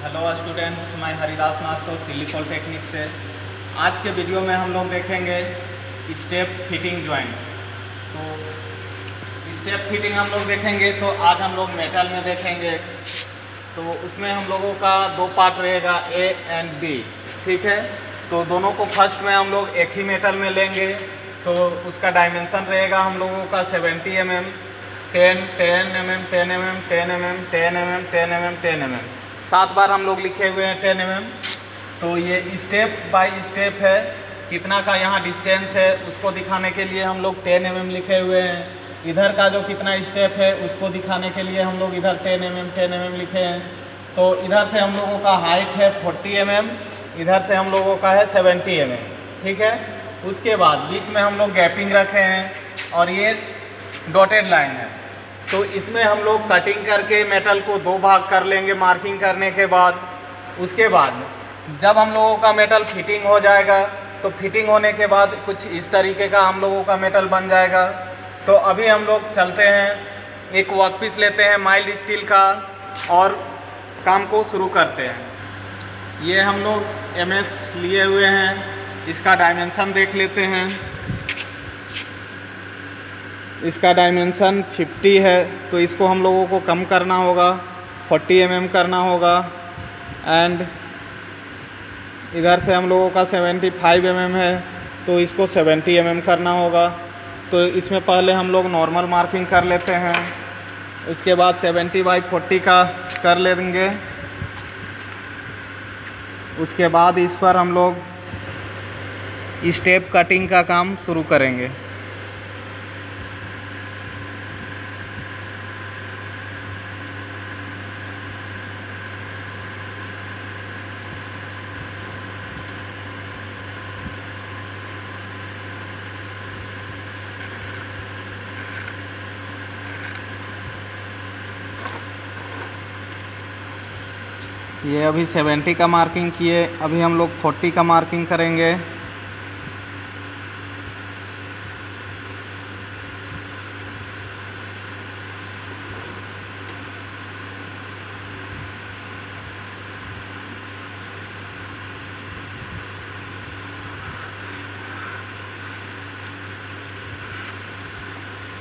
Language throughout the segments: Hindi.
हेलो स्टूडेंट्स, मैं हरिदास नाथ सिल्ली पॉलिटेक्निक से। आज के वीडियो में हम लोग देखेंगे स्टेप फिटिंग जॉइंट। तो स्टेप फिटिंग हम लोग देखेंगे। तो आज हम लोग मेटल में देखेंगे। तो उसमें हम लोगों का दो पार्ट रहेगा, ए एंड बी। ठीक है, तो दोनों को फर्स्ट में हम लोग एक ही मेटल में लेंगे। तो उसका डायमेंशन रहेगा हम लोगों का 70 mm, 10 mm, 10 mm, 10 mm, 10 mm, 10 mm, 10 mm। 7 बार हम लोग लिखे हुए हैं 10 mm। तो ये स्टेप बाय स्टेप है, कितना का यहाँ डिस्टेंस है उसको दिखाने के लिए हम लोग 10 mm लिखे हुए हैं। इधर का जो कितना स्टेप है उसको दिखाने के लिए हम लोग इधर 10 mm लिखे हैं। तो इधर से हम लोगों का हाइट है 40 mm, इधर से हम लोगों का है 70 mm। ठीक है, उसके बाद बीच में हम लोग गैपिंग रखे हैं और ये डॉटेड लाइन है। तो इसमें हम लोग कटिंग करके मेटल को दो भाग कर लेंगे मार्किंग करने के बाद। उसके बाद जब हम लोगों का मेटल फिटिंग हो जाएगा तो फिटिंग होने के बाद कुछ इस तरीके का हम लोगों का मेटल बन जाएगा। तो अभी हम लोग चलते हैं, एक वर्कपीस लेते हैं माइल्ड स्टील का और काम को शुरू करते हैं। ये हम लोग MS लिए हुए हैं, इसका डायमेंशन देख लेते हैं। इसका डायमेंशन 50 है, तो इसको हम लोगों को कम करना होगा, 40 mm करना होगा। एंड इधर से हम लोगों का 75 mm है, तो इसको 70 mm करना होगा। तो इसमें पहले हम लोग नॉर्मल मार्किंग कर लेते हैं, उसके बाद 70/40 का कर लेंगे। उसके बाद इस पर हम लोग स्टेप कटिंग का काम शुरू करेंगे। ये अभी 70 का मार्किंग किए, अभी हम लोग 40 का मार्किंग करेंगे।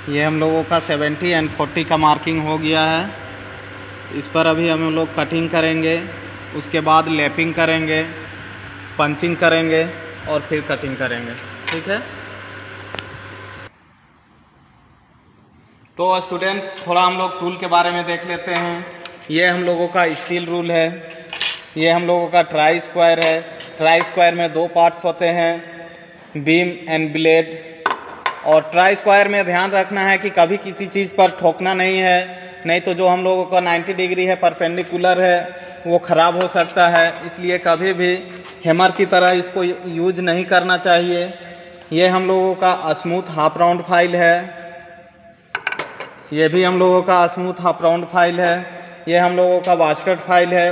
ये हम लोगों का 70 एंड 40 का मार्किंग हो गया है। इस पर अभी हम लोग कटिंग करेंगे, उसके बाद लैपिंग करेंगे, पंचिंग करेंगे और फिर कटिंग करेंगे। ठीक है, तो स्टूडेंट्स थोड़ा हम लोग टूल के बारे में देख लेते हैं। ये हम लोगों का स्टील रूल है, ये हम लोगों का ट्राई स्क्वायर है। ट्राई स्क्वायर में दो पार्ट्स होते हैं, बीम एंड ब्लेड। और ट्राई स्क्वायर में ध्यान रखना है कि कभी किसी चीज़ पर ठोकना नहीं है, नहीं तो जो हम लोगों का 90 डिग्री है, परपेंडिकुलर है, वो ख़राब हो सकता है। इसलिए कभी भी हैमर की तरह इसको यूज नहीं करना चाहिए। ये हम लोगों का स्मूथ हाफ राउंड फाइल है, ये भी हम लोगों का स्मूथ हाफ राउंड फाइल है। ये हम लोगों का बास्केट फाइल है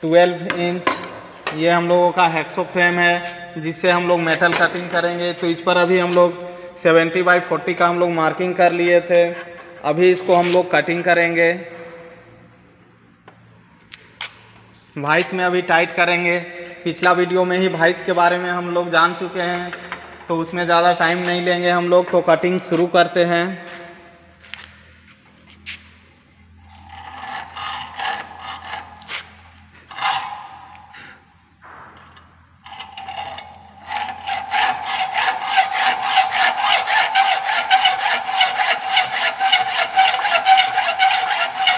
12 इंच। ये हम लोगों का हेक्सो फ्रेम है जिससे हम लोग मेटल कटिंग करेंगे। तो इस पर अभी हम लोग 70/40 का हम लोग मार्किंग कर लिए थे, अभी इसको हम लोग कटिंग करेंगे। वाइस में अभी टाइट करेंगे। पिछला वीडियो में ही वाइस के बारे में हम लोग जान चुके हैं, तो उसमें ज़्यादा टाइम नहीं लेंगे हम लोग। तो कटिंग शुरू करते हैं।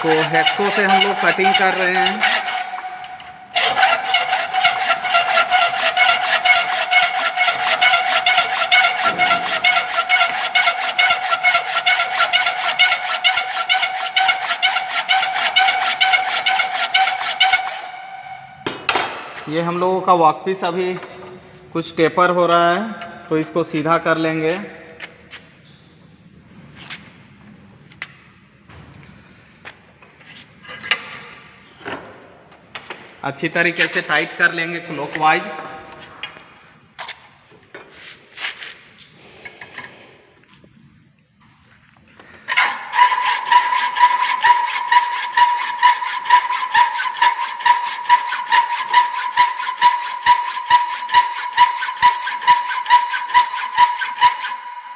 तो हेक्सो से हम लोग कटिंग कर रहे हैं। ये हम लोगों का वर्कपीस अभी कुछ टेपर हो रहा है, तो इसको सीधा कर लेंगे। अच्छी तरीके से टाइट कर लेंगे क्लॉकवाइज।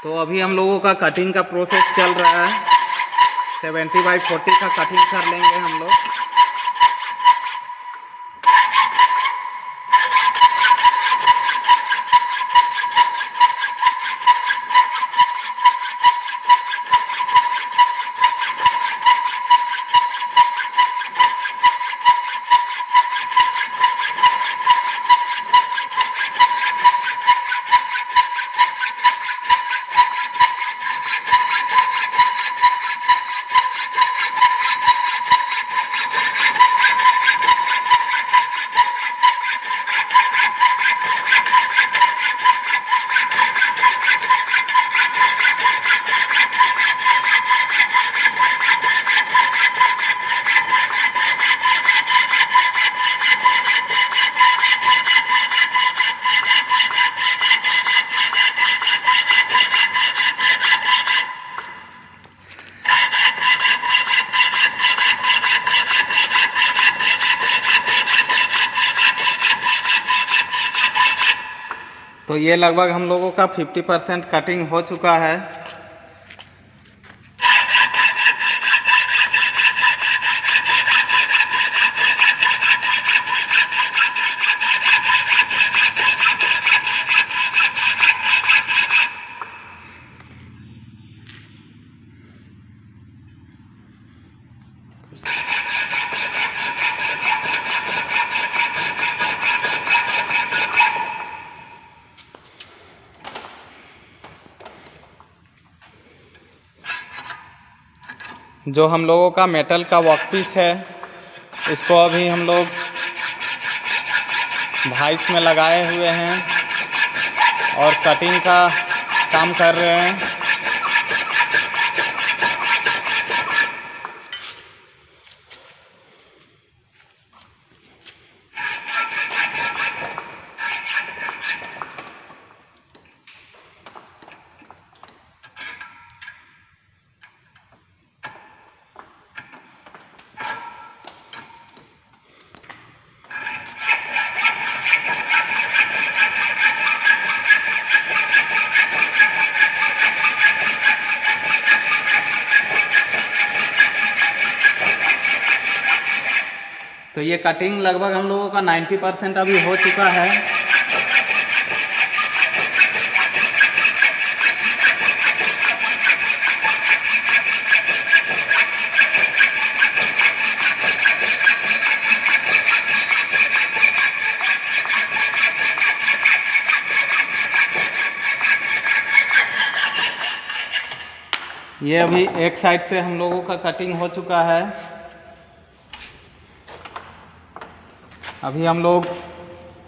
तो अभी हम लोगों का कटिंग का प्रोसेस चल रहा है। 70/40 का कटिंग कर लेंगे हम लोग। तो ये लगभग हम लोगों का 50% कटिंग हो चुका है। जो हम लोगों का मेटल का वर्कपीस है, इसको अभी हम लोग भाइस में लगाए हुए हैं और कटिंग का काम कर रहे हैं। तो ये कटिंग लगभग हम लोगों का 90% अभी हो चुका है। ये अभी एक साइड से हम लोगों का कटिंग हो चुका है। अभी हम लोग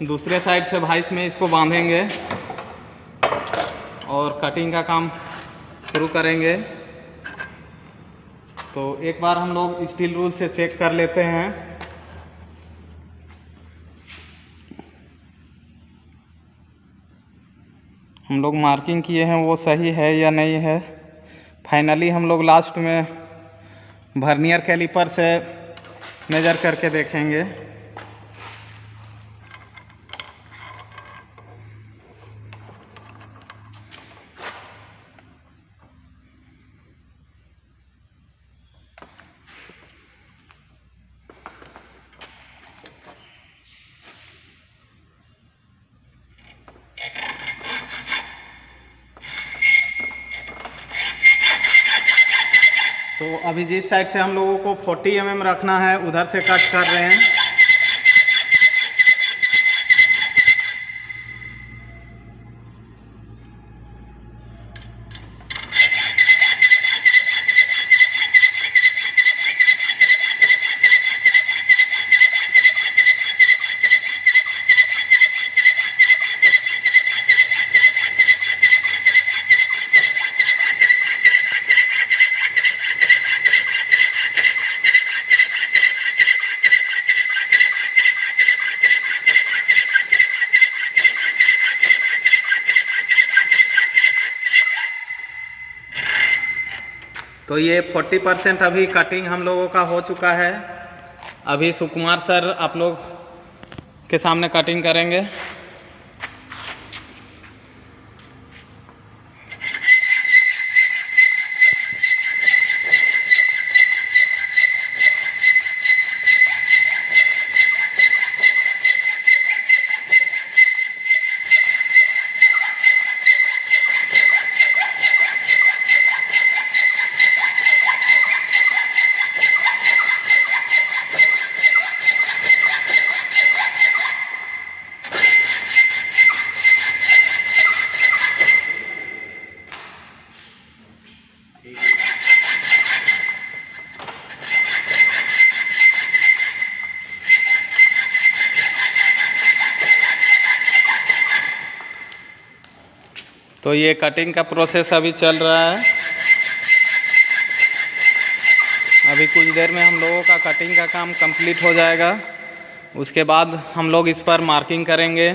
दूसरे साइड से भाइस में इसको बांधेंगे और कटिंग का काम शुरू करेंगे। तो एक बार हम लोग स्टील रूल से चेक कर लेते हैं। हम लोग मार्किंग किए हैं वो सही है या नहीं है। फाइनली हम लोग लास्ट में वर्नियर कैलिपर से मेजर करके देखेंगे। तो अभी जिस साइड से हम लोगों को 40 mm रखना है, उधर से कट कर रहे हैं। तो ये 40% अभी कटिंग हम लोगों का हो चुका है। अभी सुकुमार सर आप लोग के सामने कटिंग करेंगे। तो ये कटिंग का प्रोसेस अभी चल रहा है। अभी कुछ देर में हम लोगों का कटिंग का काम कंप्लीट हो जाएगा। उसके बाद हम लोग इस पर मार्किंग करेंगे।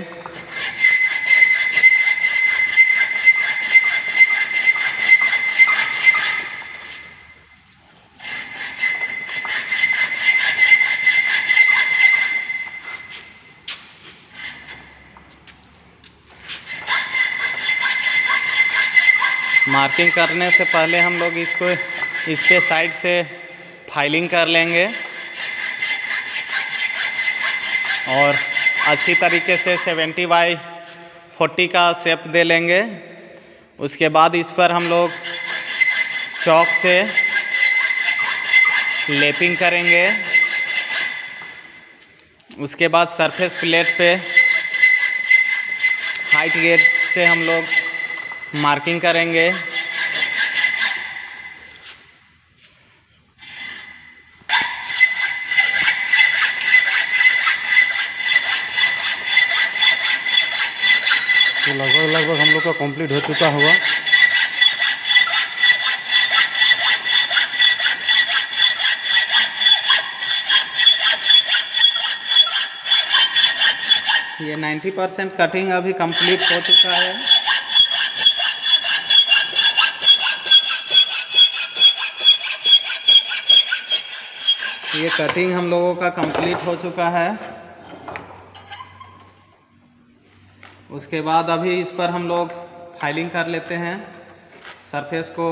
मार्किंग करने से पहले हम लोग इसके साइड से फाइलिंग कर लेंगे और अच्छी तरीके से 70/40 का शेप दे लेंगे। उसके बाद इस पर हम लोग चॉक से लेपिंग करेंगे। उसके बाद सरफेस प्लेट पे हाइट गेज से हम लोग मार्किंग करेंगे। तो लगभग हम लोग का कंप्लीट हो चुका होगा। ये 90% कटिंग अभी कंप्लीट हो चुका है। ये कटिंग हम लोगों का कंप्लीट हो चुका है। उसके बाद अभी इस पर हम लोग फाइलिंग कर लेते हैं। सरफेस को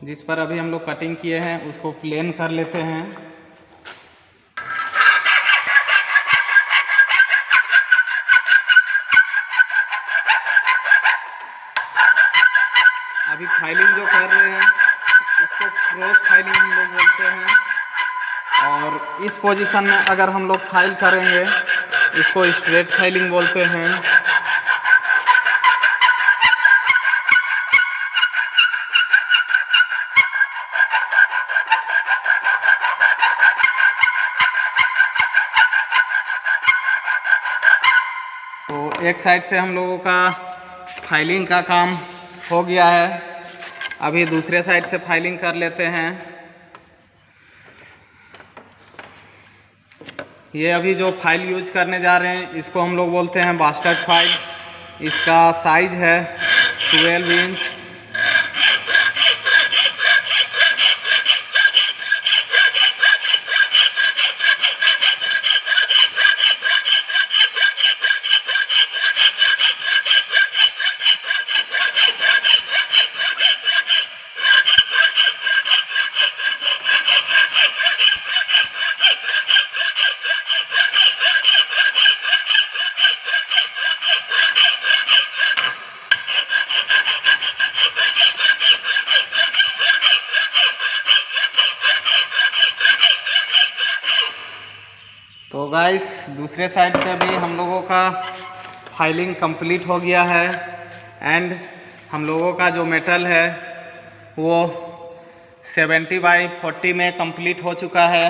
जिस पर अभी हम लोग कटिंग किए हैं उसको प्लेन कर लेते हैं। अभी फाइलिंग जो कर रहे हैं उसको क्रॉस फाइलिंग हम लोग बोलते हैं, और इस पोजीशन में अगर हम लोग फाइल करेंगे इसको स्ट्रेट फाइलिंग बोलते हैं। तो एक साइड से हम लोगों का फाइलिंग का काम हो गया है। अभी दूसरे साइड से फाइलिंग कर लेते हैं। ये अभी जो फाइल यूज करने जा रहे हैं इसको हम लोग बोलते हैं बास्टर्ड फाइल। इसका साइज है 12 इंच। तो गाइस दूसरे साइड से भी हम लोगों का फाइलिंग कंप्लीट हो गया है एंड हम लोगों का जो मेटल है वो 70/40 में कंप्लीट हो चुका है।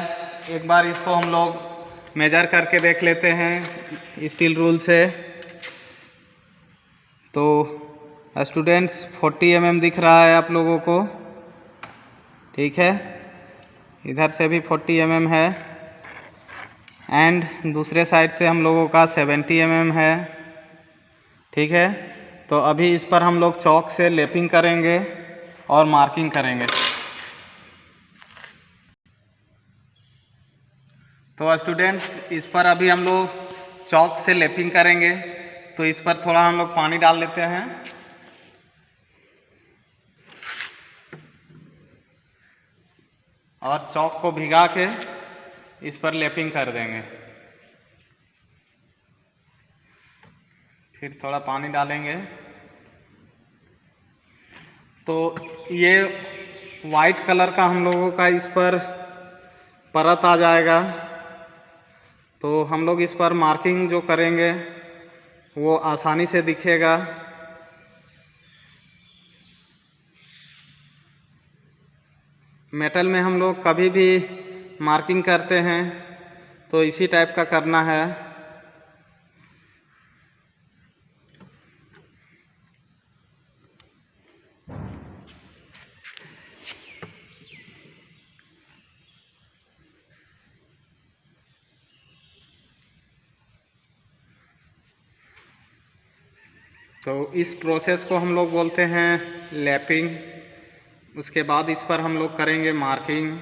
एक बार इसको हम लोग मेजर करके देख लेते हैं स्टील रूल से। तो स्टूडेंट्स 40 mm दिख रहा है आप लोगों को, ठीक है। इधर से भी 40 mm है एंड दूसरे साइड से हम लोगों का 70 mm है, ठीक है। तो अभी इस पर हम लोग चॉक से लेपिंग करेंगे और मार्किंग करेंगे। तो स्टूडेंट्स इस पर अभी हम लोग चॉक से लेपिंग करेंगे। तो इस पर थोड़ा हम लोग पानी डाल लेते हैं और चॉक को भिगा के इस पर लेपिंग कर देंगे। फिर थोड़ा पानी डालेंगे तो ये वाइट कलर का हम लोगों का इस पर परत आ जाएगा। तो हम लोग इस पर मार्किंग जो करेंगे वो आसानी से दिखेगा। मेटल में हम लोग कभी भी मार्किंग करते हैं तो इसी टाइप का करना है। तो इस प्रोसेस को हम लोग बोलते हैं लैपिंग। उसके बाद इस पर हम लोग करेंगे मार्किंग।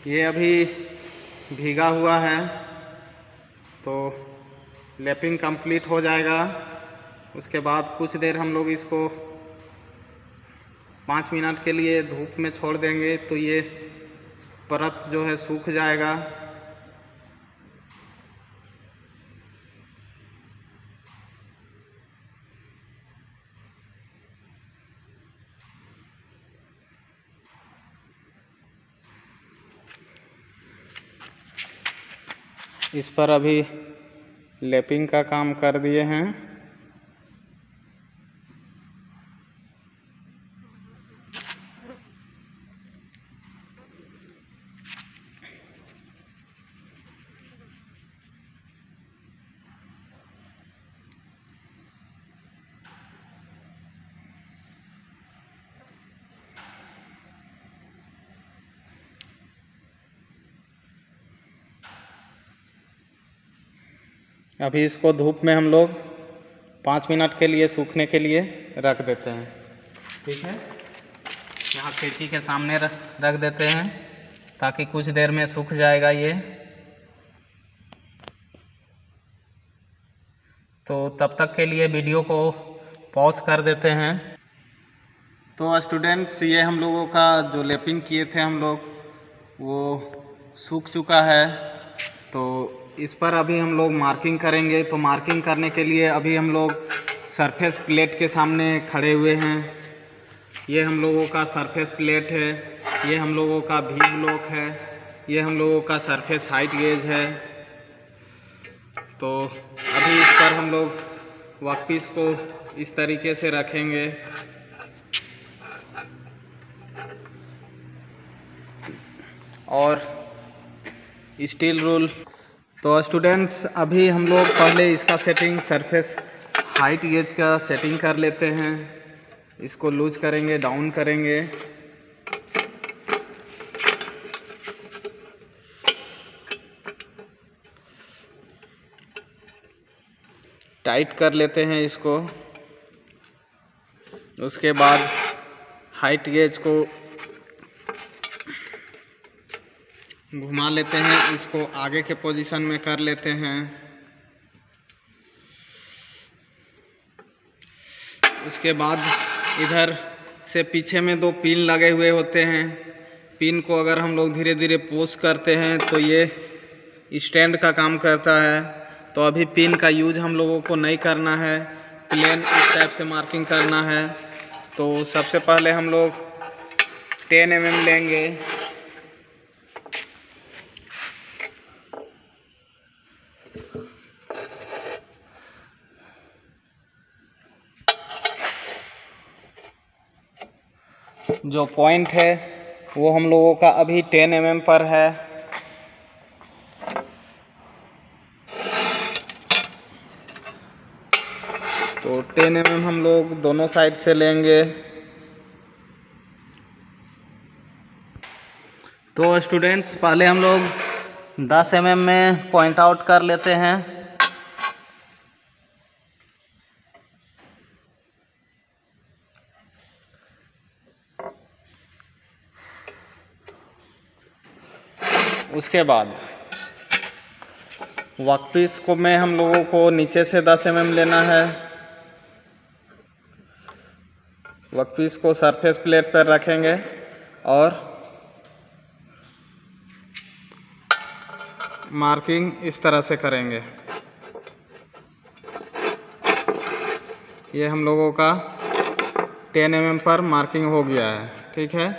ये अभी भीगा हुआ है तो लैपिंग कंप्लीट हो जाएगा। उसके बाद कुछ देर हम लोग इसको 5 मिनट के लिए धूप में छोड़ देंगे तो ये परत जो है सूख जाएगा। इस पर अभी लैपिंग का काम कर दिए हैं। अभी इसको धूप में हम लोग 5 मिनट के लिए सूखने के लिए रख देते हैं। ठीक है, यहाँ खिड़की के सामने रख देते हैं ताकि कुछ देर में सूख जाएगा ये। तो तब तक के लिए वीडियो को पॉज कर देते हैं। तो स्टूडेंट्स, ये हम लोगों का जो लैपिंग किए थे हम लोग वो सूख चुका है। तो इस पर अभी हम लोग मार्किंग करेंगे। तो मार्किंग करने के लिए अभी हम लोग सरफेस प्लेट के सामने खड़े हुए हैं। ये हम लोगों का सरफेस प्लेट है, ये हम लोगों का वी ब्लॉक है, ये हम लोगों का सरफेस हाइट गेज है। तो अभी इस पर हम लोग वर्कपीस को इस तरीके से रखेंगे। और स्टील रूल। तो स्टूडेंट्स, अभी हम लोग पहले इसका सेटिंग सरफेस हाइट गेज का सेटिंग कर लेते हैं। इसको लूज करेंगे, डाउन करेंगे। टाइट कर लेते हैं इसको। उसके बाद हाइट गेज को घुमा लेते हैं, इसको आगे के पोजीशन में कर लेते हैं। उसके बाद इधर से पीछे में 2 पिन लगे हुए होते हैं। पिन को अगर हम लोग धीरे धीरे पुश करते हैं तो ये स्टैंड का काम करता है। तो अभी पिन का यूज हम लोगों को नहीं करना है, प्लेन इस टाइप से मार्किंग करना है। तो सबसे पहले हम लोग 10 mm लेंगे। जो पॉइंट है वो हम लोगों का अभी 10 mm पर है। तो 10 mm हम लोग दोनों साइड से लेंगे। तो स्टूडेंट्स, पहले हम लोग 10 mm में पॉइंट आउट कर लेते हैं। उसके बाद वर्कपीस को में हम लोगों को नीचे से 10 mm लेना है। वर्कपीस को सरफेस प्लेट पर रखेंगे और मार्किंग इस तरह से करेंगे। ये हम लोगों का 10 mm पर मार्किंग हो गया है। ठीक है,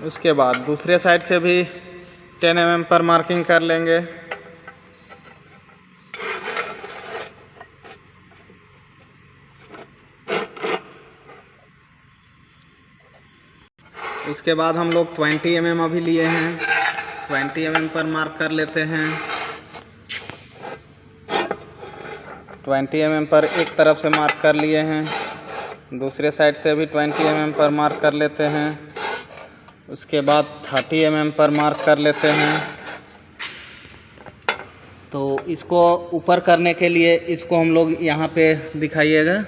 उसके बाद दूसरे साइड से भी 10 mm पर मार्किंग कर लेंगे। उसके बाद हम लोग 20 mm अभी लिए हैं, 20 mm पर मार्क कर लेते हैं। 20 mm पर एक तरफ से मार्क कर लिए हैं, दूसरे साइड से भी 20 mm पर मार्क कर लेते हैं। उसके बाद 30 mm पर मार्क कर लेते हैं। तो इसको ऊपर करने के लिए इसको हम लोग यहाँ पे दिखाइएगा,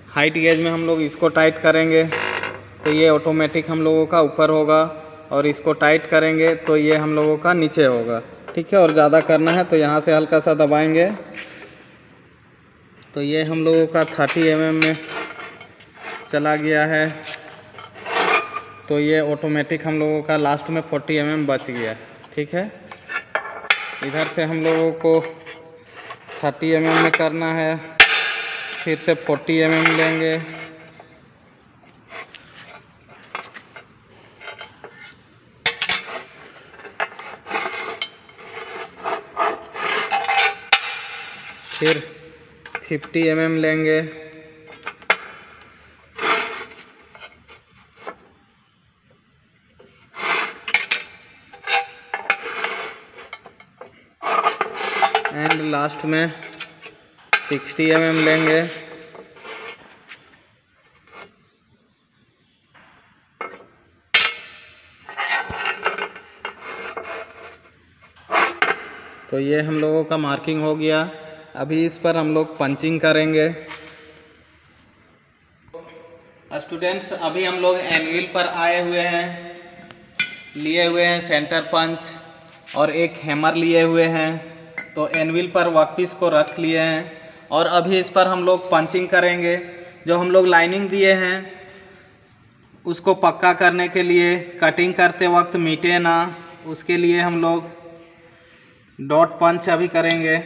हाइट गेज में हम लोग इसको टाइट करेंगे तो ये ऑटोमेटिक हम लोगों का ऊपर होगा, और इसको टाइट करेंगे तो ये हम लोगों का नीचे होगा। ठीक है, और ज़्यादा करना है तो यहाँ से हल्का सा दबाएंगे तो ये हम लोगों का 30 mm में चला गया है। तो ये ऑटोमेटिक हम लोगों का लास्ट में 40 mm बच गया। ठीक है, इधर से हम लोगों को 30 mm में करना है, फिर से 40 mm लेंगे, फिर 50 mm लेंगे, एंड लास्ट में 60 mm लेंगे। तो ये हम लोगों का मार्किंग हो गया। अभी इस पर हम लोग पंचिंग करेंगे। स्टूडेंट्स, अभी हम लोग एनविल पर आए हुए हैं, लिए हुए हैं सेंटर पंच और एक हैमर लिए हुए हैं। तो एनविल पर वर्कपीस को रख लिए हैं और अभी इस पर हम लोग पंचिंग करेंगे। जो हम लोग लाइनिंग दिए हैं उसको पक्का करने के लिए कटिंग करते वक्त मिटे ना, उसके लिए हम लोग डॉट पंच अभी करेंगे।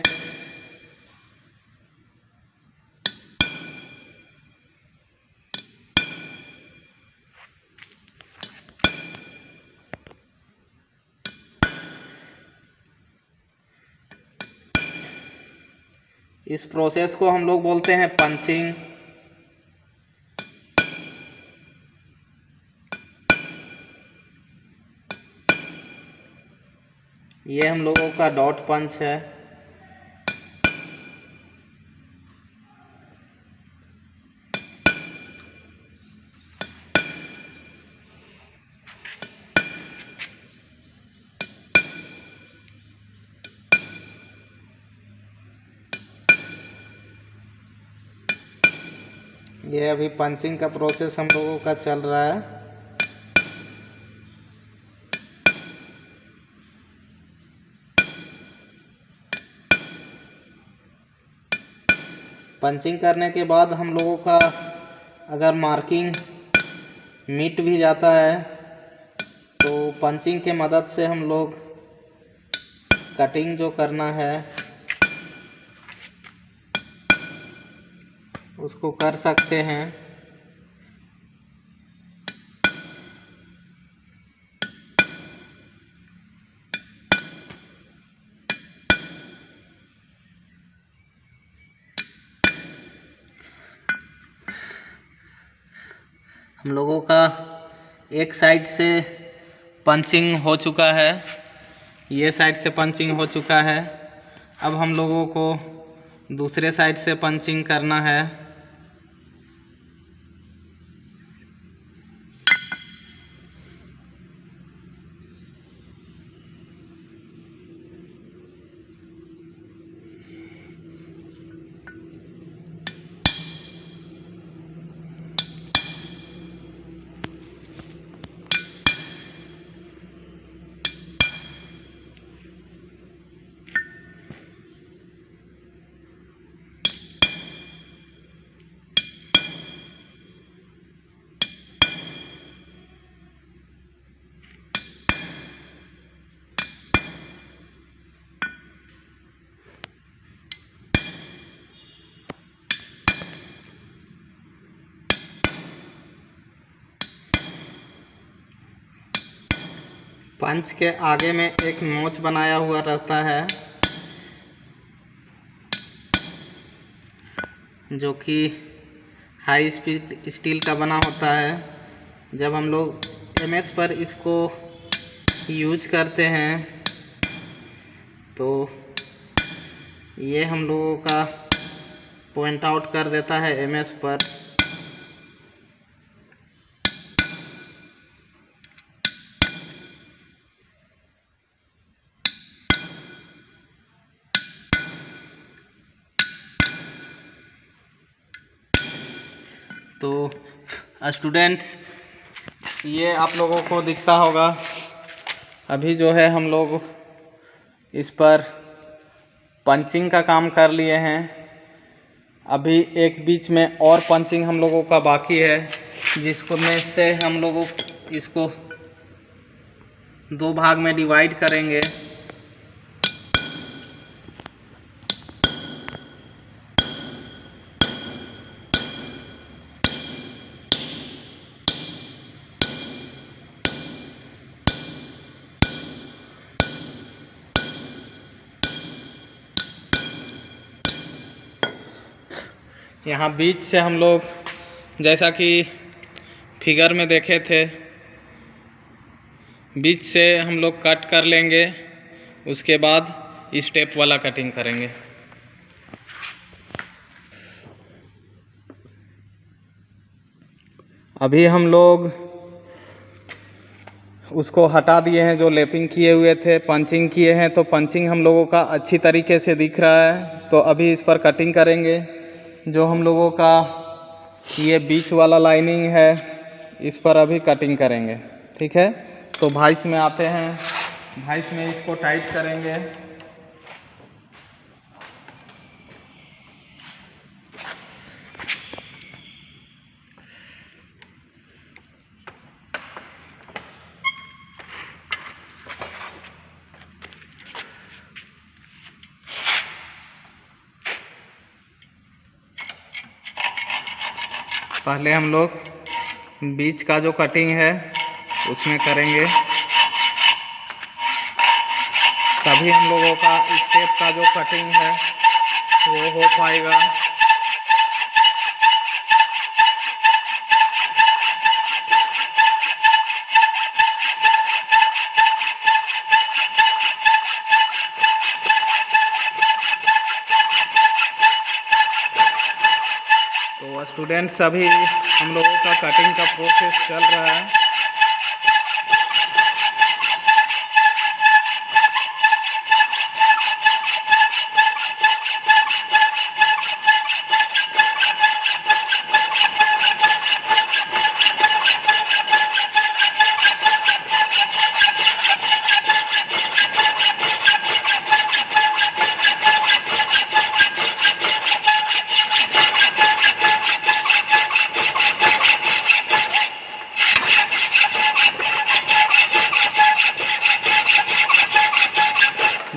इस प्रोसेस को हम लोग बोलते हैं पंचिंग। ये हम लोगों का डॉट पंच है। ये अभी पंचिंग का प्रोसेस हम लोगों का चल रहा है। पंचिंग करने के बाद हम लोगों का अगर मार्किंग मिट भी जाता है तो पंचिंग के मदद से हम लोग कटिंग जो करना है उसको कर सकते हैं। हम लोगों का एक साइड से पंचिंग हो चुका है, ये साइड से पंचिंग हो चुका है। अब हम लोगों को दूसरे साइड से पंचिंग करना है। पंच के आगे में एक नोच बनाया हुआ रहता है जो कि हाई स्पीड स्टील का बना होता है। जब हम लोग एमएस पर इसको यूज करते हैं तो ये हम लोगों का पॉइंट आउट कर देता है एमएस पर। तो स्टूडेंट्स, ये आप लोगों को दिखता होगा, अभी जो है हम लोग इस पर पंचिंग का काम कर लिए हैं। अभी एक बीच में और पंचिंग हम लोगों का बाकी है, जिसको में से हम लोग इसको 2 भाग में डिवाइड करेंगे। यहाँ बीच से हम लोग, जैसा कि फिगर में देखे थे, बीच से हम लोग कट कर लेंगे, उसके बाद स्टेप वाला कटिंग करेंगे। अभी हम लोग उसको हटा दिए हैं, जो लेपिंग किए हुए थे, पंचिंग किए हैं, तो पंचिंग हम लोगों का अच्छी तरीके से दिख रहा है। तो अभी इस पर कटिंग करेंगे। जो हम लोगों का ये बीच वाला लाइनिंग है, इस पर अभी कटिंग करेंगे। ठीक है, तो भाइस में आते हैं। भाइस में इसको टाइट करेंगे। पहले हम लोग बीच का जो कटिंग है उसमें करेंगे, तभी हम लोगों का स्टेप का जो कटिंग है वो हो पाएगा। तो स्टूडेंट्स, अभी हम लोगों का कटिंग का प्रोसेस चल रहा है।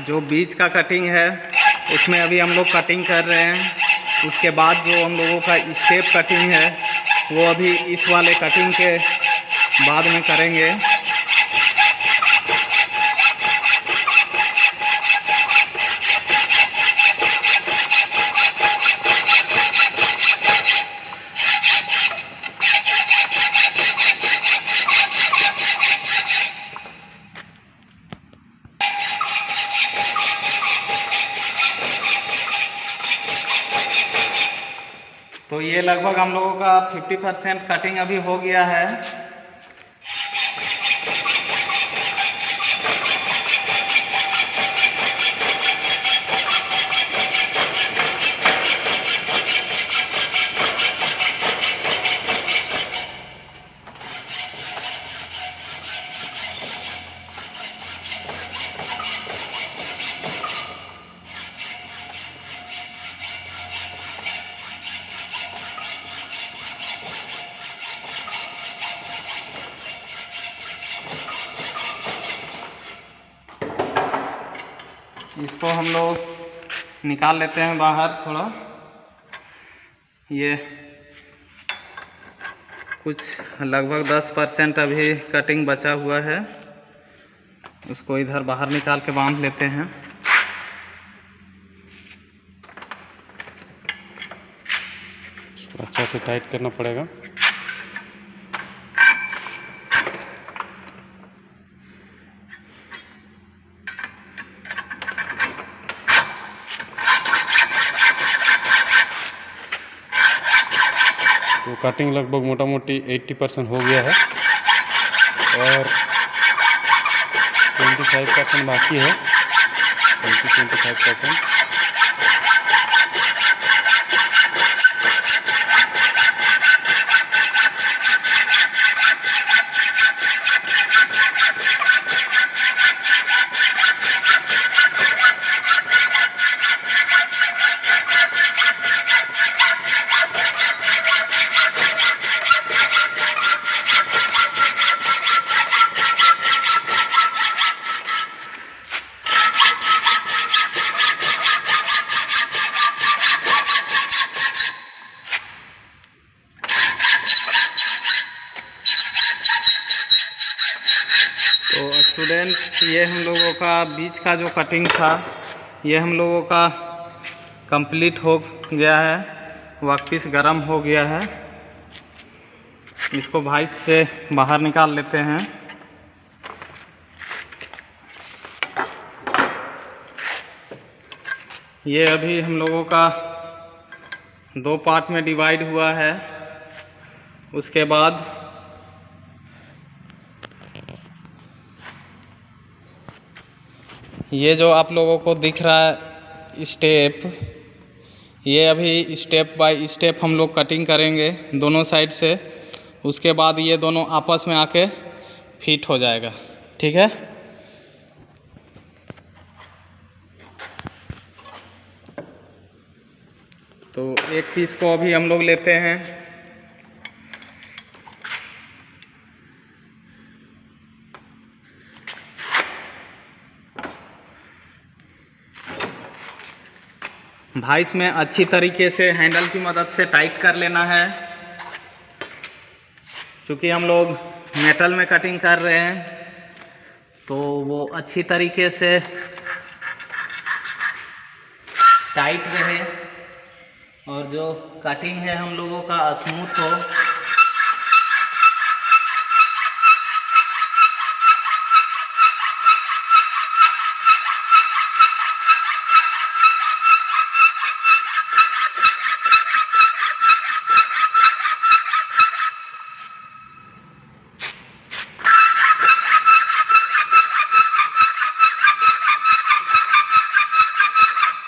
जो बीच का कटिंग है उसमें अभी हम लोग कटिंग कर रहे हैं। उसके बाद जो हम लोगों का स्टेप कटिंग है वो अभी इस वाले कटिंग के बाद में करेंगे। तो ये लगभग हम लोगों का 50% कटिंग अभी हो गया है। इसको हम लोग निकाल लेते हैं बाहर थोड़ा। ये कुछ लगभग 10% अभी कटिंग बचा हुआ है, उसको इधर बाहर निकाल के बांध लेते हैं। अच्छा से टाइट करना पड़ेगा। तो कटिंग लगभग मोटा मोटी 80% हो गया है और 25% बाकी है, 25%। तो स्टूडेंट्स, ये हम लोगों का बीच का जो कटिंग था ये हम लोगों का कंप्लीट हो गया है। वर्कपीस गर्म हो गया है, इसको भाई से बाहर निकाल लेते हैं। ये अभी हम लोगों का 2 पार्ट में डिवाइड हुआ है। उसके बाद ये जो आप लोगों को दिख रहा है स्टेप, ये अभी स्टेप बाय स्टेप हम लोग कटिंग करेंगे दोनों साइड से। उसके बाद ये दोनों आपस में आके फिट हो जाएगा, ठीक है। तो एक पीस को अभी हम लोग लेते हैं। भाइस में अच्छी तरीके से हैंडल की मदद से टाइट कर लेना है, क्योंकि हम लोग मेटल में कटिंग कर रहे हैं तो वो अच्छी तरीके से टाइट रहे और जो कटिंग है हम लोगों का स्मूथ हो।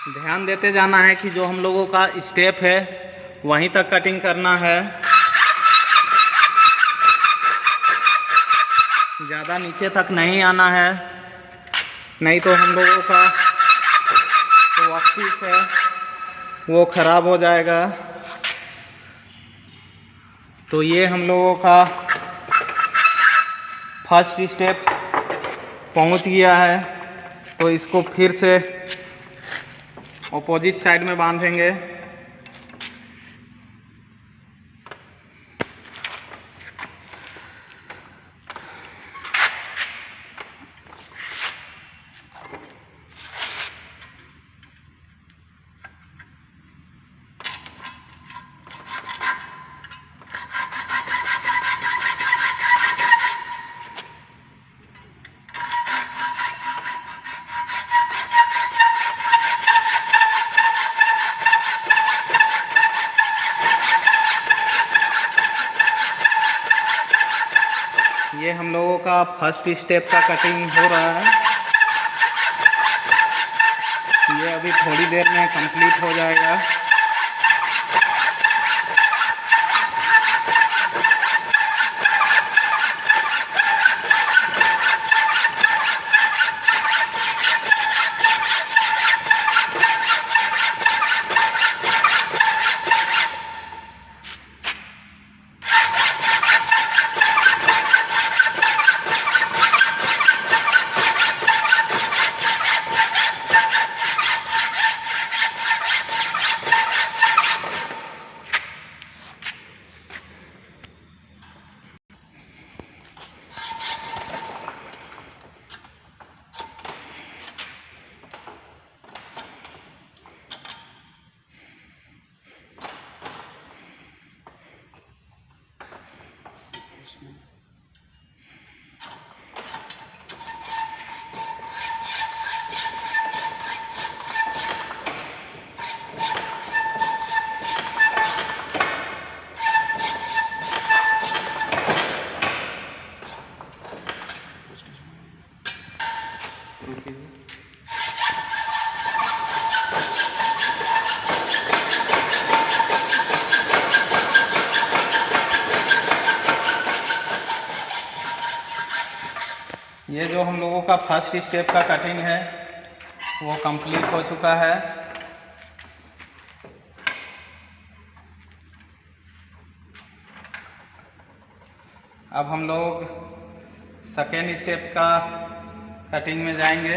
ध्यान देते जाना है कि जो हम लोगों का स्टेप है वहीं तक कटिंग करना है, ज़्यादा नीचे तक नहीं आना है, नहीं तो हम लोगों का जो वर्कपीस है वो ख़राब हो जाएगा। तो ये हम लोगों का फर्स्ट स्टेप पहुंच गया है, तो इसको फिर से ऑपोजिट साइड में बांधेंगे। ये हम लोगों का फर्स्ट स्टेप का कटिंग हो रहा है, ये अभी थोड़ी देर में कंप्लीट हो जाएगा। शुरू कीजिए। ये जो हम लोगों का फर्स्ट स्टेप का कटिंग है वो कंप्लीट हो चुका है। अब हम लोग सेकेंड स्टेप का कटिंग में जाएंगे।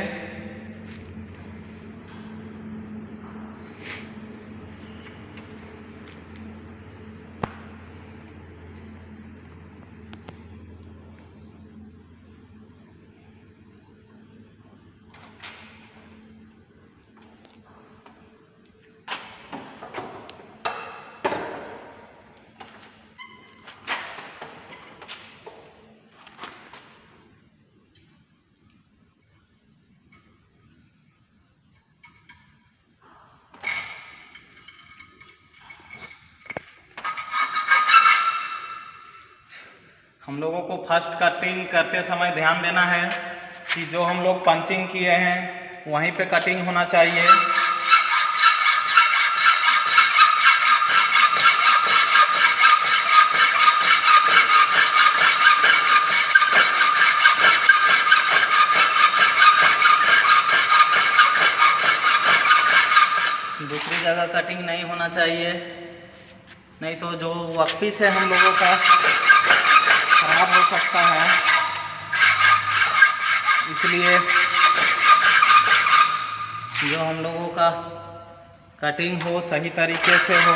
हम लोगों को फर्स्ट कटिंग करते समय ध्यान देना है कि जो हम लोग पंचिंग किए हैं वहीं पे कटिंग होना चाहिए। दूसरी जगह कटिंग नहीं होना चाहिए, नहीं तो जो वर्कपीस है हम लोगों का खराब हो सकता है। इसलिए जो हम लोगों का कटिंग हो सही तरीके से हो।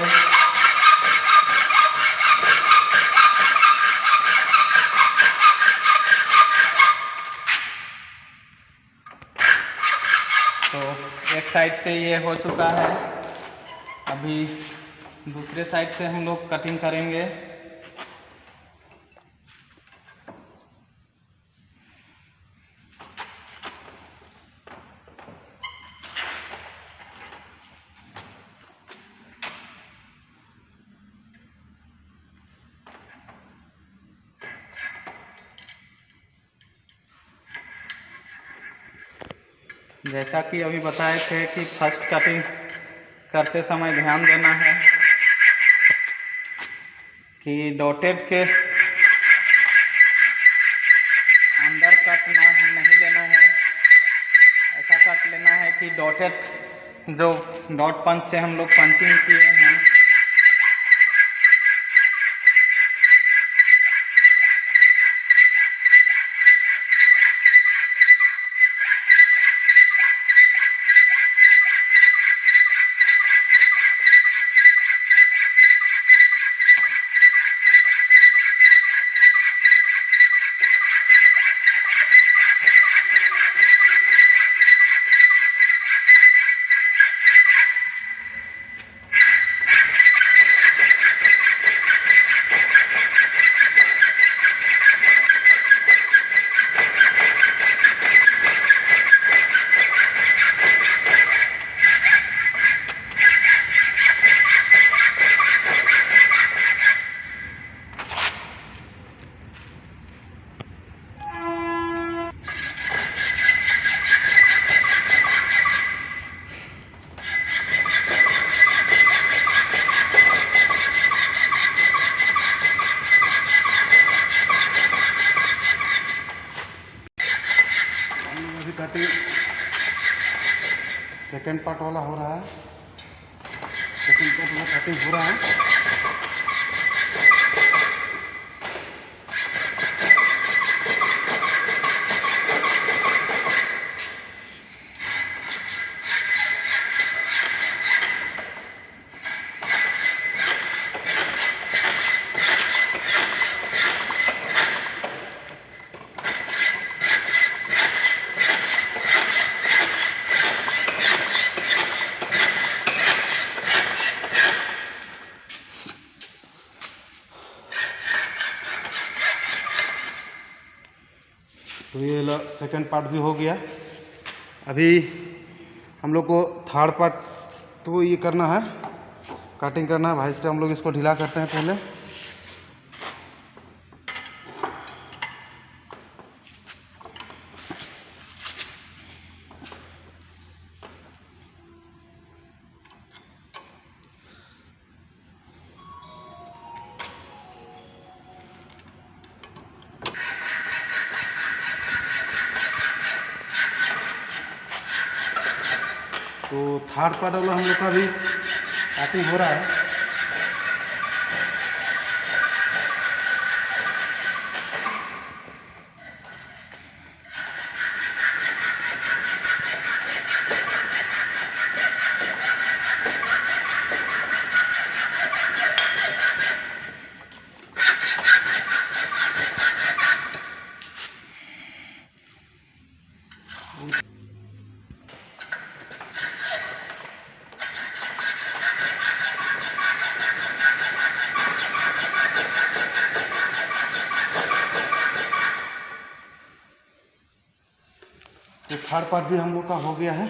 तो एक साइड से ये हो चुका है, अभी दूसरे साइड से हम लोग कटिंग करेंगे। जैसा कि अभी बताए थे कि फर्स्ट कटिंग करते समय ध्यान देना है कि डॉटेड के अंदर कट नहीं लेना है। ऐसा कट लेना है कि डॉटेड जो डॉट पंच से हम लोग पंचिंग किए हैं कटिंग सेकेंड पार्ट वाला हो रहा है। सेकेंड पार्ट वाला कटिंग हो रहा है। तो ये सेकंड पार्ट भी हो गया। अभी हम लोग को थर्ड पार्ट तो ये करना है, कटिंग करना है। भाई से हम लोग इसको ढीला करते हैं पहले। तो थर्ड पार्ट वाला हम लोग का भी कटिंग हो रहा है। तो थर्ड पार्ट भी हम लोग का हो गया है।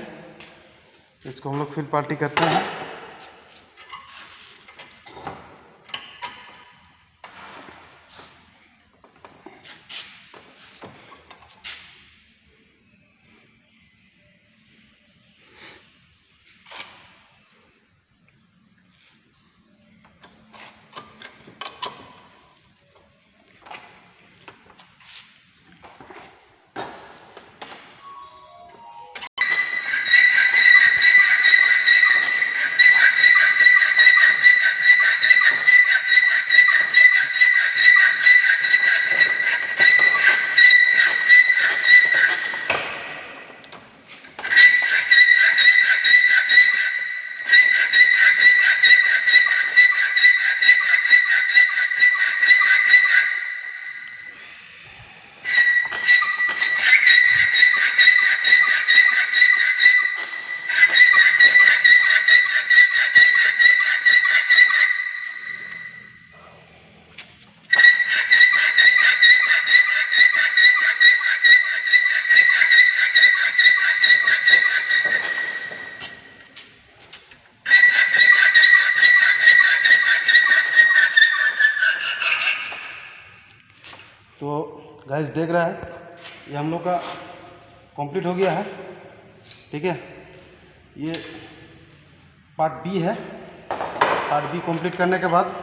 इसको हम लोग फिर पार्टी करते हैं। तो गाइस देख रहा है ये हम लोग का कंप्लीट हो गया है। ठीक है, ये पार्ट बी है। पार्ट बी कंप्लीट करने के बाद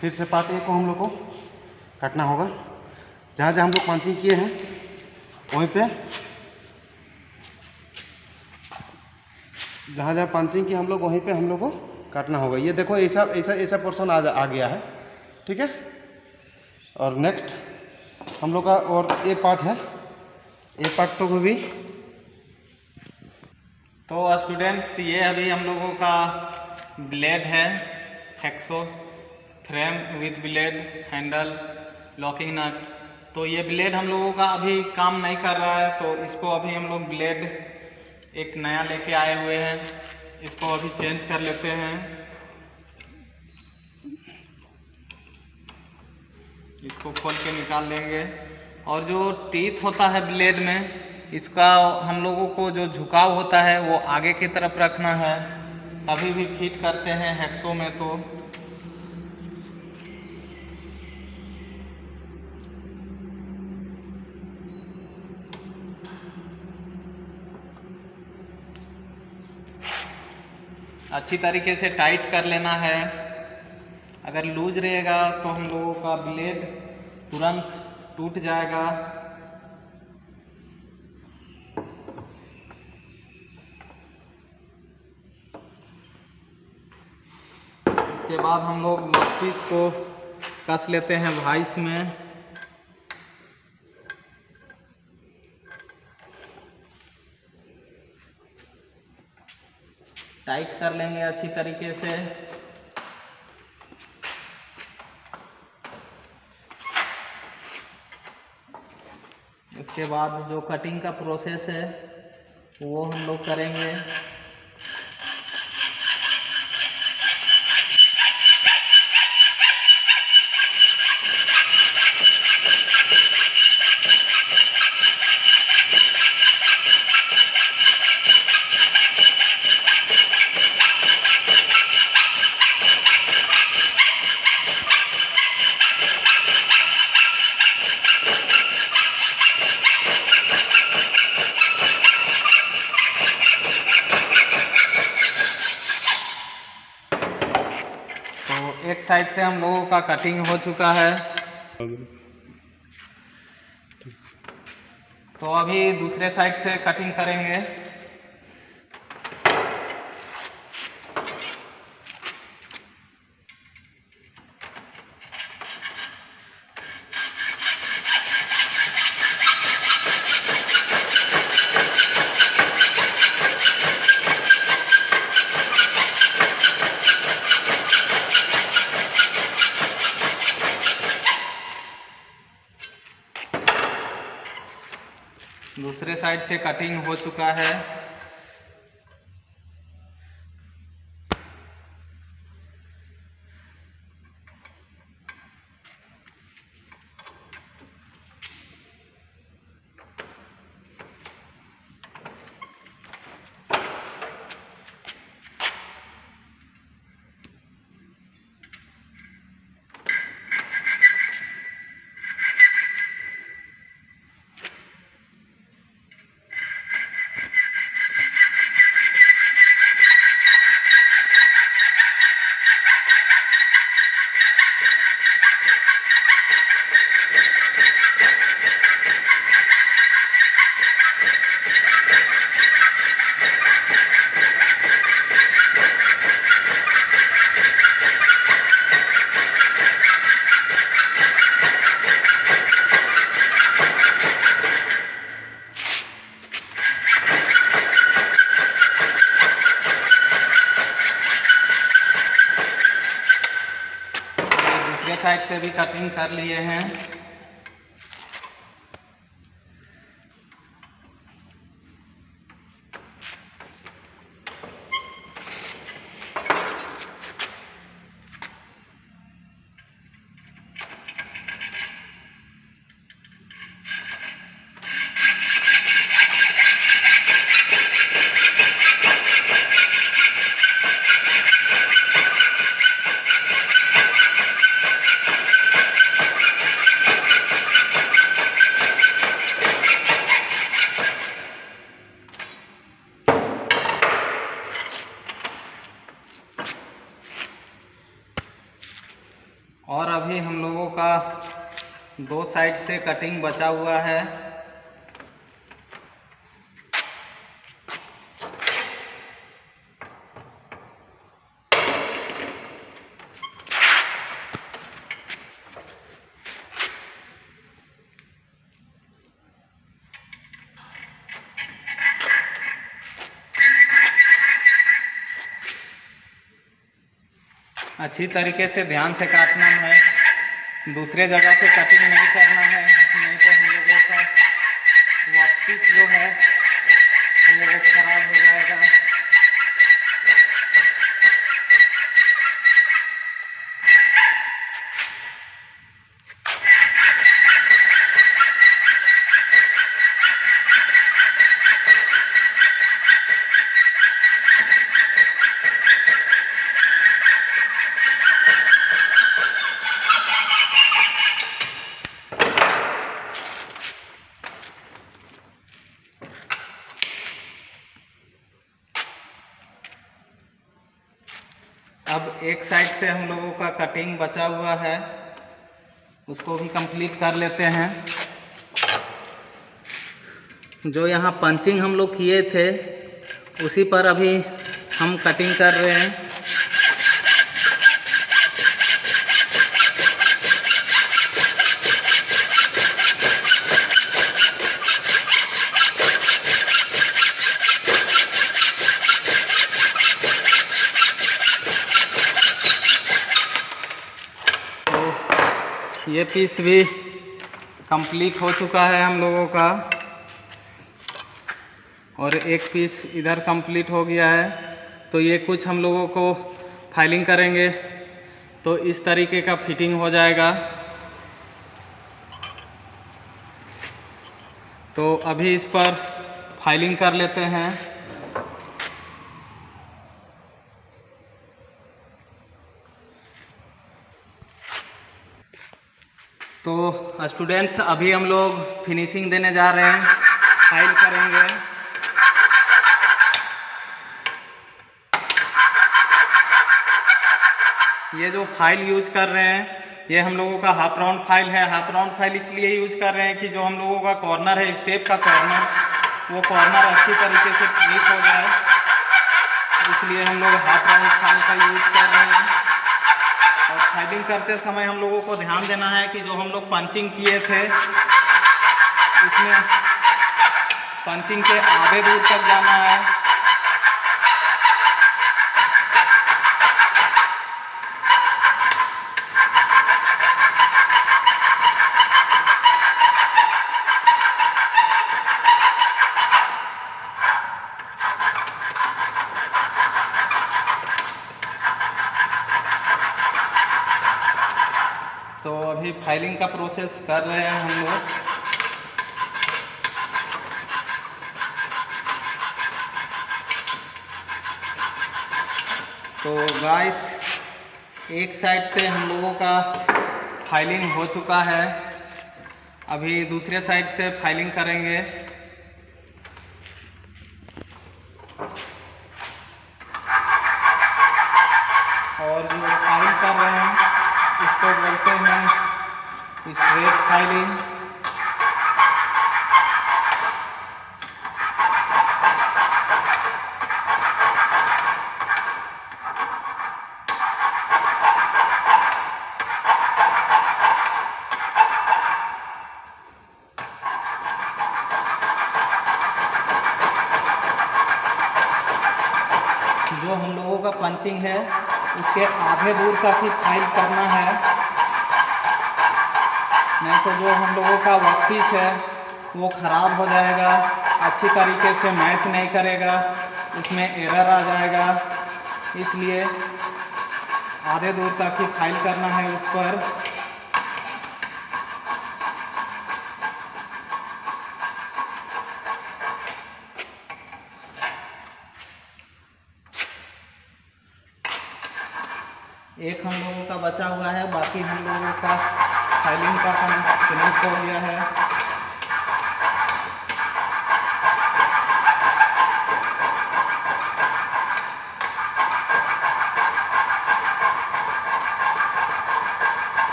फिर से पार्ट ए को हम लोग को काटना होगा। जहाँ जहाँ हम लोग पंचिंग किए हैं वहीं पे, जहाँ जहाँ पंचिंग की हम लोग वहीं पे हम लोग को काटना होगा। ये देखो ऐसा ऐसा ऐसा पोर्शन आ गया है। ठीक है, और नेक्स्ट हम लोग का और ए पार्ट है। ए पार्ट को भी तो स्टूडेंट्स, ये अभी हम लोगों का ब्लेड है, hacksaw frame with blade, handle, locking nut. तो ये ब्लेड हम लोगों का अभी काम नहीं कर रहा है, तो इसको अभी हम लोग ब्लेड एक नया लेके आए हुए हैं। इसको अभी चेंज कर लेते हैं। इसको खोल के निकाल लेंगे। और जो टीथ होता है ब्लेड में, इसका हम लोगों को जो झुकाव होता है वो आगे की तरफ रखना है। अभी भी फिट करते हैं हेक्सो में। तो अच्छी तरीके से टाइट कर लेना है। अगर लूज रहेगा तो हम लोगों का ब्लेड तुरंत टूट जाएगा। इसके बाद हम लोग लॉकपीस को कस लेते हैं वाइस में। टाइट कर लेंगे अच्छी तरीके से। उसके बाद जो कटिंग का प्रोसेस है वो हम लोग करेंगे। एक साइड से हम लोगों का कटिंग हो चुका है। तो अभी दूसरे साइड से कटिंग करेंगे। से कटिंग हो चुका है। दूसरे साइड से भी कटिंग कर लिए हैं। और अभी हम लोगों का 2 साइड से कटिंग बचा हुआ है। अच्छी तरीके से ध्यान से काटना है, दूसरे जगह पे कटिंग नहीं करना है, नहीं तो हम लोगों का वर्कपीस जो है वो खराब हो जाएगा। अब एक साइड से हम लोगों का कटिंग बचा हुआ है, उसको भी कंप्लीट कर लेते हैं। जो यहाँ पंचिंग हम लोग किए थे उसी पर अभी हम कटिंग कर रहे हैं। ये पीस भी कंप्लीट हो चुका है हम लोगों का, और एक पीस इधर कंप्लीट हो गया है। तो ये कुछ हम लोगों को फाइलिंग करेंगे तो इस तरीके का फिटिंग हो जाएगा। तो अभी इस पर फाइलिंग कर लेते हैं। तो स्टूडेंट्स, अभी हम लोग फिनिशिंग देने जा रहे हैं, फाइल करेंगे। ये जो फाइल यूज कर रहे हैं ये हम लोगों का हाफ राउंड फाइल है। हाफ राउंड फाइल इसलिए यूज कर रहे हैं कि जो हम लोगों का कॉर्नर है, स्टेप का कॉर्नर, वो कॉर्नर अच्छी तरीके से फिनिश हो जाए, इसलिए हम लोग हाफ राउंड फाइल का यूज कर रहे हैं। और फाइलिंग करते समय हम लोगों को ध्यान देना है कि जो हम लोग पंचिंग किए थे उसमें पंचिंग के आधे दूर तक जाना है। अभी फाइलिंग का प्रोसेस कर रहे हैं हम लोग। तो गाइस, एक साइड से हम लोगों का फाइलिंग हो चुका है, अभी दूसरे साइड से फाइलिंग करेंगे। और जो फाइल कर रहे हैं इसको बोलते हैं स्ट्रेट फाइलिंग। जो हम लोगों का पंचिंग है उसके आधे दूर तक ही फाइल करना है, नहीं तो जो हम लोगों का वर्कपीस है वो ख़राब हो जाएगा, अच्छी तरीके से मैच नहीं करेगा, उसमें एरर आ जाएगा। इसलिए आधे दूर तक ही फाइल करना है उस पर। एक हम लोगों का बचा हुआ है, बाकी हम लोगों का फाइलिंग का काम फिनिश हो गया है।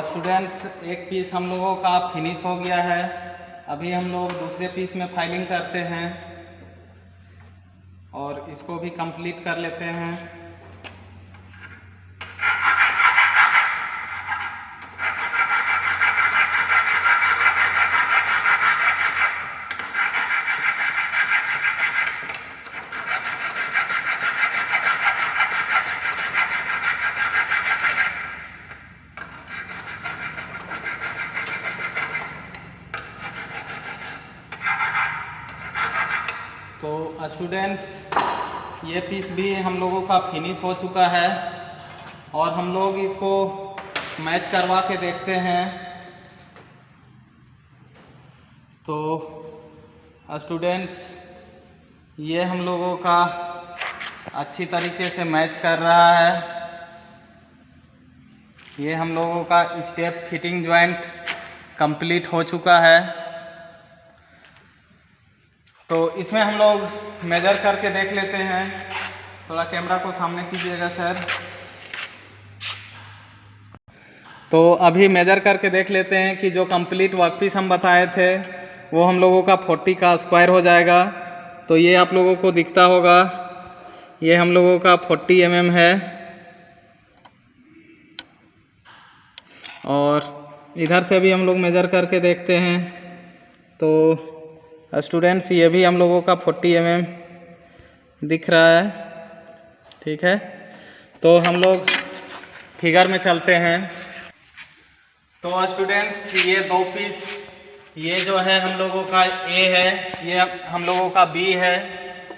स्टूडेंट्स, एक पीस हम लोगों का फिनिश हो गया है, अभी हम लोग दूसरे पीस में फाइलिंग करते हैं और इसको भी कंप्लीट कर लेते हैं। तो स्टूडेंट्स, ये पीस भी हम लोगों का फिनिश हो चुका है और हम लोग इसको मैच करवा के देखते हैं। तो स्टूडेंट्स, ये हम लोगों का अच्छी तरीके से मैच कर रहा है। ये हम लोगों का स्टेप फिटिंग जॉइंट कंप्लीट हो चुका है। तो इसमें हम लोग मेजर करके देख लेते हैं। थोड़ा कैमरा को सामने कीजिएगा सर। तो अभी मेजर करके देख लेते हैं कि जो कंप्लीट वर्कपीस हम बताए थे वो हम लोगों का 40 का स्क्वायर हो जाएगा। तो ये आप लोगों को दिखता होगा, ये हम लोगों का 40 mm है। और इधर से भी हम लोग मेजर करके देखते हैं। तो स्टूडेंट्स, ये भी हम लोगों का 40 mm दिख रहा है। ठीक है, तो हम लोग फिगर में चलते हैं। तो स्टूडेंट्स, ये दो पीस, ये जो है हम लोगों का ए है, ये हम लोगों का बी है।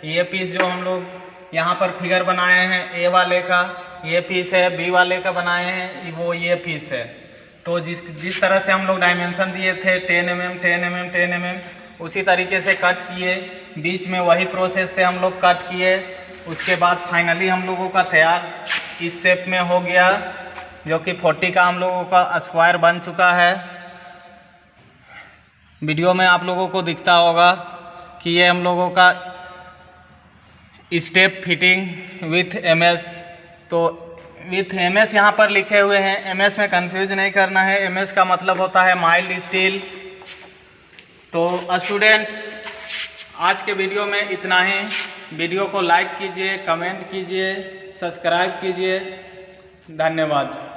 ये पीस जो हम लोग यहाँ पर फिगर बनाए हैं ए वाले का, ये पीस है। बी वाले का बनाए हैं वो ये पीस है। तो जिस तरह से हम लोग डायमेंशन दिए थे 10 mm 10 mm 10 mm, उसी तरीके से कट किए। बीच में वही प्रोसेस से हम लोग कट किए। उसके बाद फाइनली हम लोगों का तैयार इस शेप में हो गया, जो कि 40 का हम लोगों का स्क्वायर बन चुका है। वीडियो में आप लोगों को दिखता होगा कि ये हम लोगों का स्टेप फिटिंग विथ MS। तो विथ MS यहाँ पर लिखे हुए हैं, MS में कंफ्यूज नहीं करना है। MS का मतलब होता है माइल्ड स्टील। तो स्टूडेंट्स, आज के वीडियो में इतना ही। वीडियो को लाइक कीजिए, कमेंट कीजिए, सब्सक्राइब कीजिए। धन्यवाद।